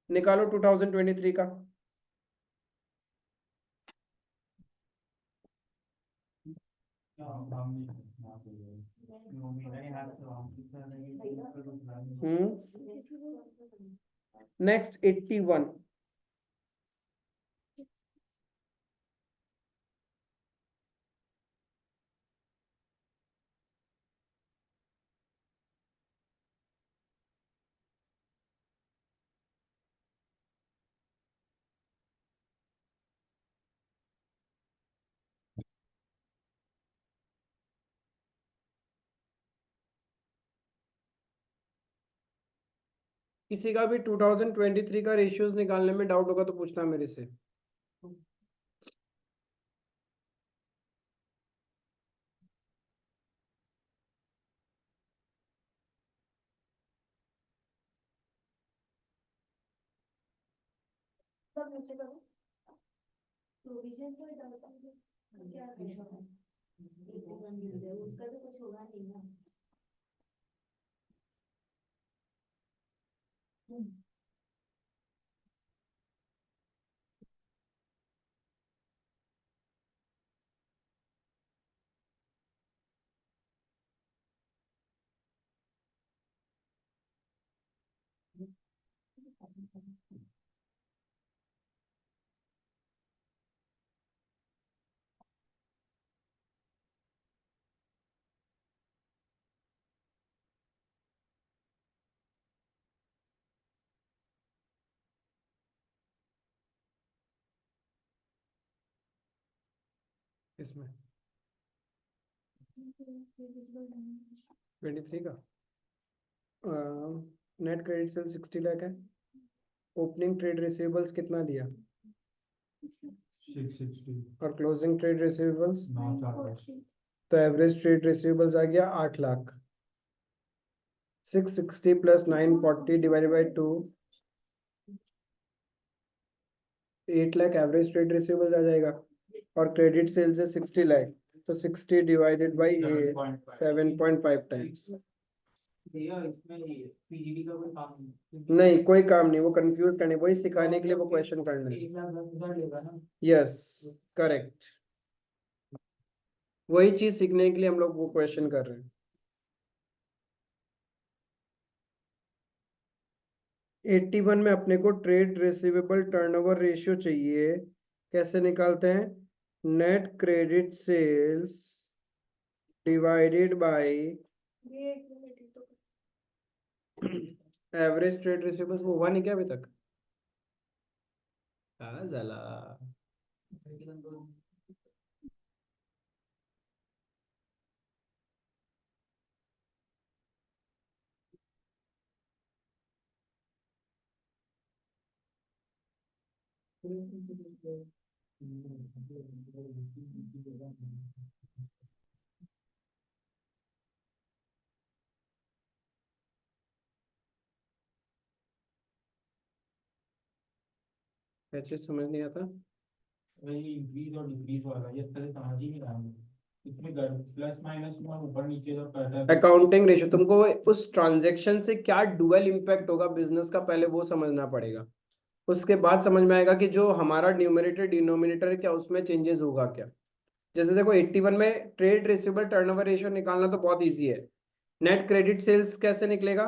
निकालो 2023 का, नेक्स्ट 81। किसी का भी 2023 का रेशियोज निकालने में डाउट होगा तो पूछना मेरे से। सब नीचे करो प्रोविजन तो डालता हूँ क्या करेगा 81 यूजर उसका तो कुछ होगा नहीं ना इसमें 23 का नेट क्रेडिट सेल 60 लाख है। ओपनिंग ट्रेड रिसीवेबल्स कितना दिया 660 और क्लोजिंग ट्रेड रिसीवेबल्स 940 तो एवरेज ट्रेड रिसीवेबल्स आ गया 8 lakh. 660 plus 940 divided by 2 8 lakh average trade receivables आ जाएगा और क्रेडिट सेल्स है 60 लाख तो 60 डिवाइडेड बाई 7.5 टाइम्स। भैया इसमें पीजीडी का कोई काम नहीं कोई काम नहीं, वो कंफ्यूज करने वही सिखाने के लिए वो क्वेश्चन करना है। 1,10,000 लेगा ना। यस करेक्ट, वही चीज सीखने के लिए हम लोग वो क्वेश्चन कर रहे हैं। 81 में अपने को ट्रेड रिसीवेबल टर्नओवर रेशियो चाहिए, कैसे निकालते हैं? Net credit sales divided by ये एक मिनट ही तो एवरेज ट्रेड रिसीवेबल्स। वो हुआ नहीं क्या अभी तक? झाला क्या चीज समझ नहीं आता? वही इंक्रीज और डिक्रीज वाला ये तरह समझ ही नहीं रहा मुझे। इसमें प्लस माइनस में ऊपर नीचे का पैटर्न अकाउंटिंग रेशियो तुमको उस ट्रांजैक्शन से क्या डुअल इम्पैक्ट होगा बिजनेस का, पहले वो समझना पड़ेगा। उसके बाद समझ में आएगा कि जो हमारा न्यूमरेटर डिनोमिनेटर है क्या उसमें चेंजेस होगा क्या। जैसे देखो 81 में ट्रेड रिसीवेबल टर्नओवर रेशियो निकालना तो बहुत इजी है। नेट क्रेडिट सेल्स कैसे निकलेगा?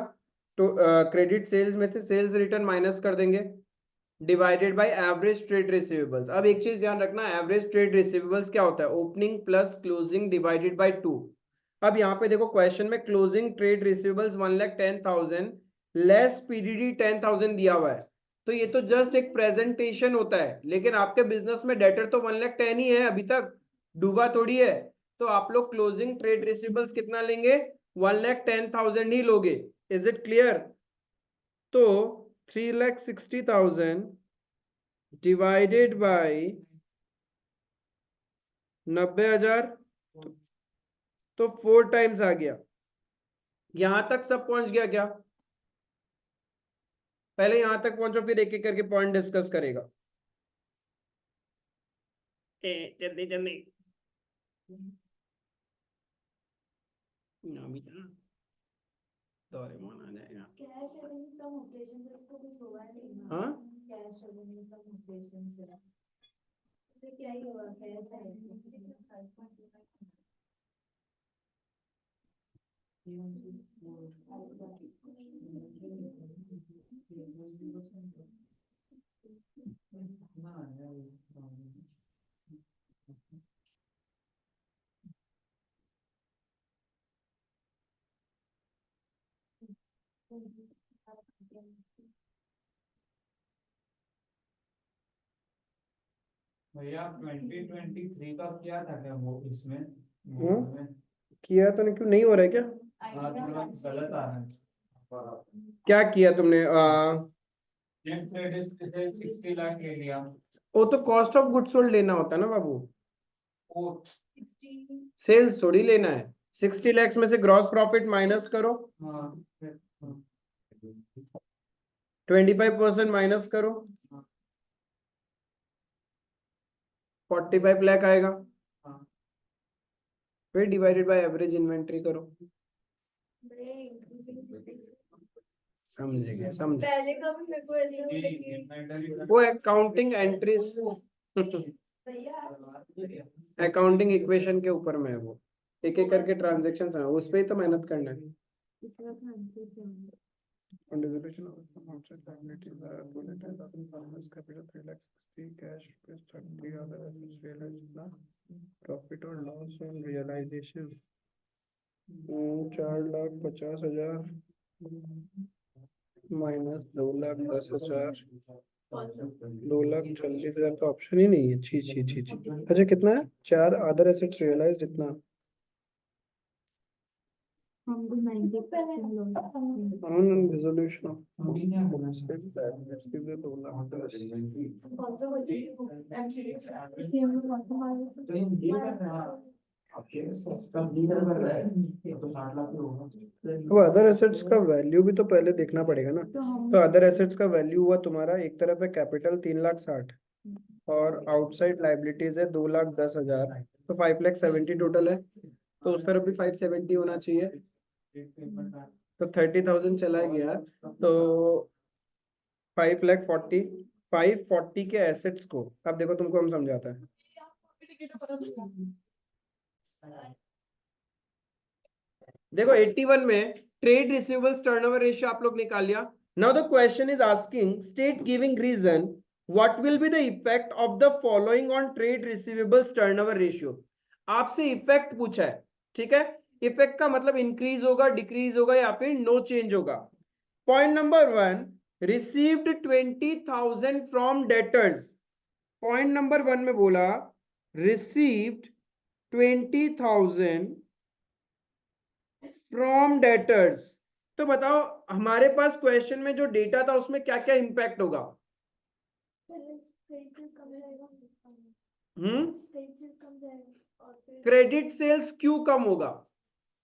तो क्रेडिट सेल्स में से सेल्स रिटर्न माइनस कर देंगे divided by average trade receivables. अब एक चीज ध्यान रखना, एवरेज ट्रेड रिसीवेबल्स क्या होता है? Opening plus closing divided by 2। अब यहाँ पे देखो क्वेश्चन में closing trade receivables 1,10,000 less PDD 10,000 दिया हुआ है, तो ये तो जस्ट एक प्रेजेंटेशन होता है, लेकिन आपके बिजनेस में डेटर तो 1,10,000 ही है, अभी तक डूबा थोड़ी है। तो आप लोग क्लोजिंग ट्रेड रिसीवेबल्स कितना लेंगे? 1,10,000 ही लोगे। Is it clear? तो 3,60,000 डिवाइडेड बाय 90,000 तो 4 टाइम्स आ गया। यहां तक सब पहुंच गया क्या? पहले यहां तक पहुंचो फिर एक एक करके पॉइंट डिस्कस करेगा। जल्दी जल्दी डोरेमोन आ जाएगा। कैश रेवेन्यू फ्रॉम ऑपरेशन से तो कुछ होगा नहीं ना हाँ कैश रेवेन्यू फ्रॉम ऑपरेशन से तो क्या ही होगा कैश भैया 2023 का क्या था क्या वो इसमें बोर्ड में? किया तो नहीं, क्यों नहीं हो रहा है क्या? हाँ, थोड़ा गलत आ रहा है। क्या किया तुमने? नेट क्रेडिट से 60 लाख ले लिया। वो तो कॉस्ट ऑफ गुड्स सोल्ड लेना होता है ना बाबू, वो सेल्स थोड़ी लेना है। 60 lakhs में से ग्रॉस प्रॉफिट माइनस करो, हाँ 25% माइनस करो, 45 लाख आएगा। हाँ। फिर डिवाइडेड बाय एवरेज इन्वेंट्री करो। समझ गए, समझ। पहले का भी मेरे को ऐसे हो लगी इन्वेंटरी वो अकाउंटिंग एंट्रीज, भैया अकाउंटिंग इक्वेशन के ऊपर में है वो, एक एक करके ट्रांजेक्शन है, उस पे ही तो मेहनत करना है। इसका आंसर क्या होगा? On dissolution of some outside liabilities are related to farmers capital 3,60,000 cash rupees 30 other assets realized ना profit or loss on realization 4,50,000 minus 2,10,000 2,40,000 का ऑप्शन ही नहीं है। छी छी छी छी। अच्छा कितना है? 4 अदर एसेट्स रियलाइज्ड इतना हमको 90% लॉस on dissolution of थोड़ी ना होना। outside liabilities है 2,10,000। कौन सा एमसीडी हम लोग कौन सा मार तो ये कर रहा है कब डीलर कर रहा है तो 60 लाख ही होगा। अब अदर एसेट्स का वैल्यू भी तो पहले देखना पड़ेगा ना। तो अदर एसेट्स का वैल्यू हुआ तुम्हारा, एक तरफ है कैपिटल 3,60,000 और आउटसाइड लाइबिलिटीज है 2,10,000, तो 5,70,000 टोटल है, तो उस तरफ भी 570 होना चाहिए। तो 30,000 चला गया, तो 540 के एसेट्स को, अब देखो तुमको हम समझाता है। देखो 81 में ट्रेड रिसीवेबल्स टर्नओवर रेशियो आप लोग निकाल लिया। Now the question is asking state giving reason what will be the effect of the following on trade receivables turnover ratio. आपसे इफेक्ट पूछा है, ठीक है। इफेक्ट का मतलब इंक्रीज होगा, डिक्रीज होगा या फिर नो चेंज होगा। Point number 1, received 20,000 from debtors. Point number 1 में बोला रिसीव्ड 20,000 फ्रॉम डेटर्स। तो बताओ हमारे पास क्वेश्चन में जो डेटा था उसमें क्या क्या इंपैक्ट होगा? क्रेडिट सेल्स क्यों कम होगा?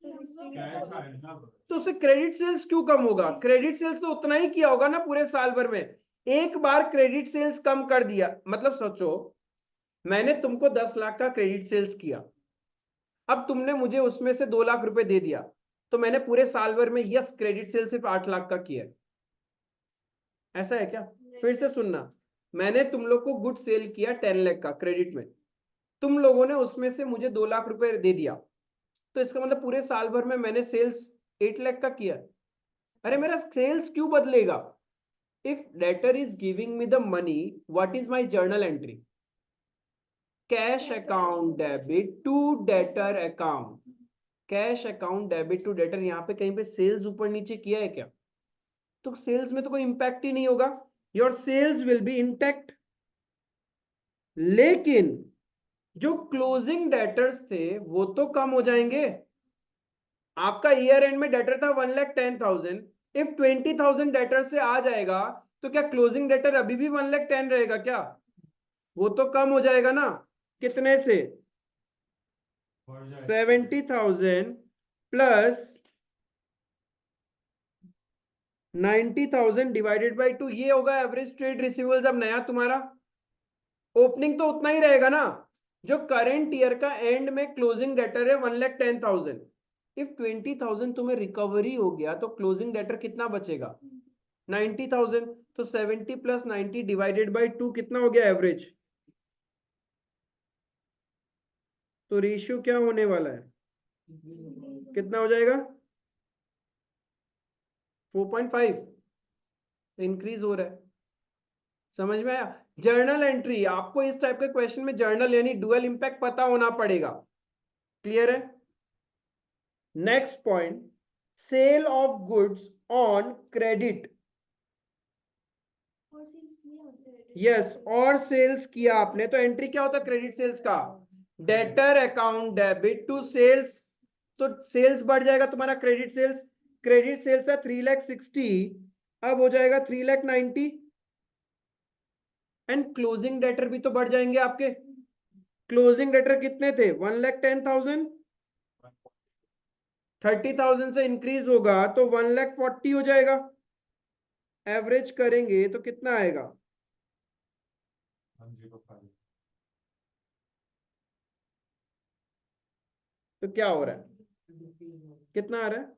तो उसे क्रेडिट सेल्स क्यों कम होगा? क्रेडिट सेल्स तो उतना ही किया होगा ना पूरे साल भर में। एक बार क्रेडिट सेल्स कम कर दिया, मतलब सोचो मैंने तुमको 10 लाख का क्रेडिट सेल्स किया, अब तुमने मुझे उसमें से 2 लाख रुपए दे दिया, तो मैंने पूरे साल भर में यस क्रेडिट सेल सिर्फ 8 लाख का किया। ऐसा है क्या? फिर से सुनना, मैंने तुम लोग को गुड सेल किया 10 लाख का क्रेडिट में, तुम लोगों ने उसमें से मुझे 2 लाख रुपए दे दिया, तो इसका मतलब पूरे साल भर में मैंने सेल्स 8 लाख का किया। अरे मेरा सेल्स क्यों बदलेगा? If debtor is giving me the money, what is my journal entry? Cash account debit to debtor account. Cash account debit to debtor, यहाँ पे कहीं पे सेल्स ऊपर नीचे किया है क्या? तो सेल्स में तो कोई इंपैक्ट ही नहीं होगा, your sales will be intact. लेकिन जो क्लोजिंग डेटर्स थे वो तो कम हो जाएंगे। आपका ईयर एंड में डेटर था 1,10,000, इफ 20,000 डेटर से आ जाएगा तो क्या क्लोजिंग डेटर अभी भी 1,10,000 रहेगा क्या? वो तो कम हो जाएगा ना। कितने से? 70,000 प्लस 90,000 डिवाइडेड बाई 2, ये होगा एवरेज ट्रेड रिसीवेबल्स। अब नया तुम्हारा ओपनिंग तो उतना ही रहेगा ना, जो करंट ईयर का एंड में क्लोजिंग डेटर है 1,10,000। इफ 20,000 तुम्हें रिकवरी हो गया तो क्लोजिंग डेटर कितना बचेगा? 90,000। तो 70 प्लस 90 डिवाइडेड बाई 2 कितना हो गया एवरेज? तो रेशियो क्या होने वाला है? कितना हो जाएगा? 4.5 इंक्रीज हो रहा है। समझ में आया? जर्नल एंट्री, आपको इस टाइप के क्वेश्चन में जर्नल यानी डुअल इंपैक्ट पता होना पड़ेगा। क्लियर है? Next point, sale of goods on credit. Yes, और सेल्स किया आपने तो एंट्री क्या होता है क्रेडिट सेल्स का? Debtor account debit to sales. तो सेल्स बढ़ जाएगा तुम्हारा, क्रेडिट सेल्स। क्रेडिट सेल्स था 3,60,000, अब हो जाएगा 3,90,000 एंड क्लोजिंग डेटर भी तो बढ़ जाएंगे आपके। क्लोजिंग डेटर कितने थे? 1,10,000, 30,000 से इंक्रीज होगा तो 1,40,000 हो जाएगा। एवरेज करेंगे तो कितना आएगा? 105। तो क्या हो रहा है? कितना आ रहा है?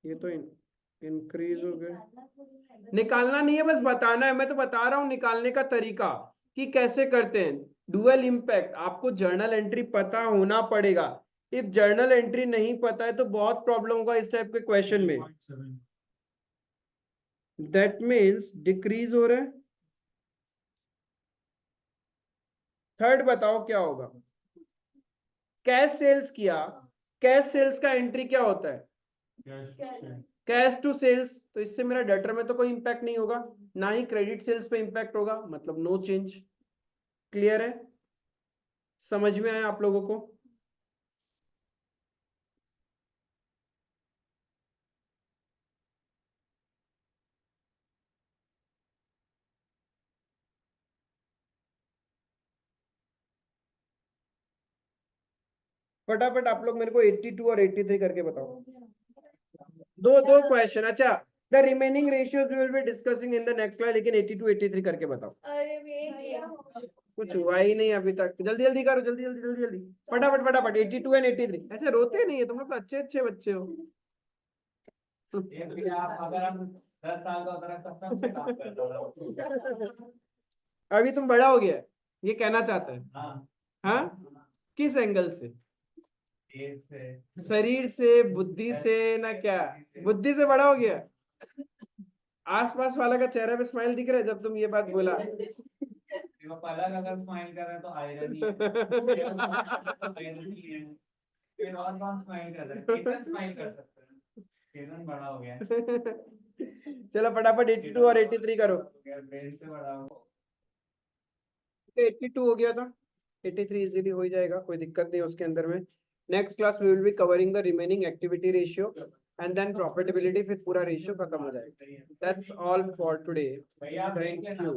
ये तो इंक्रीज हो गया। निकालना नहीं है, बस बताना है। मैं तो बता रहा हूं निकालने का तरीका कि कैसे करते हैं। डुअल इम्पैक्ट आपको जर्नल एंट्री पता होना पड़ेगा। इफ जर्नल एंट्री नहीं पता है तो बहुत प्रॉब्लम होगा इस टाइप के क्वेश्चन में। 0.7। दैट मीन्स डिक्रीज हो रहा है। थर्ड बताओ क्या होगा? कैश सेल्स किया, कैश सेल्स का एंट्री क्या होता है? Cash cash to sales. तो इससे मेरा डेटर में तो कोई इंपैक्ट नहीं होगा, ना ही क्रेडिट सेल्स पे इंपैक्ट होगा, मतलब नो चेंज। क्लियर है? समझ में आया आप लोगों को? फटाफट आप लोग मेरे को 82 और 83 करके बताओ। दो क्वेश्चन। अच्छा, the remaining ratios we will be discussing in the next class, लेकिन 82 83 करके बताओ। अरे भैया कुछ हुआ ही नहीं अभी तक। जल्दी जल्दी करो, जल्दी जल्दी जल्दी जल्दी, फटाफट फटाफट। 82 एंड 83। ऐसे रोते नहीं है तुम लोग तो, अच्छे अच्छे बच्चे हो। ये भी आप अगर हम 10 साल का होता तो सबसे काम करता था। अभी तुम बड़ा हो गया, ये कहना चाहते हैं? हाँ हाँ, किस एंगल से? एज से, शरीर से, बुद्धि से, ना क्या? बुद्धि से बड़ा हो गया। आसपास वाला का चेहरे पे स्माइल दिख रहा है जब तुम ये बात बोला। वो पलक अगर स्माइल कर रहे हैं तो आयरनी है, तो irony है। फिर और कौन स्माइल कर रहा है? केतन स्माइल कर सकते हैं, केतन बड़ा हो गया है। चलो फटाफट 82 और 83 करो। ब्रेन से बड़ा हो। 82 हो गया था, 83 इजीली हो ही जाएगा, कोई दिक्कत नहीं उसके अंदर में। Next class we will be covering the remaining activity ratio and then profitability, फिर पूरा रेशियो खत्म हो जाएगा। That's all for today. भैया आप देख थैंक लेना। यू।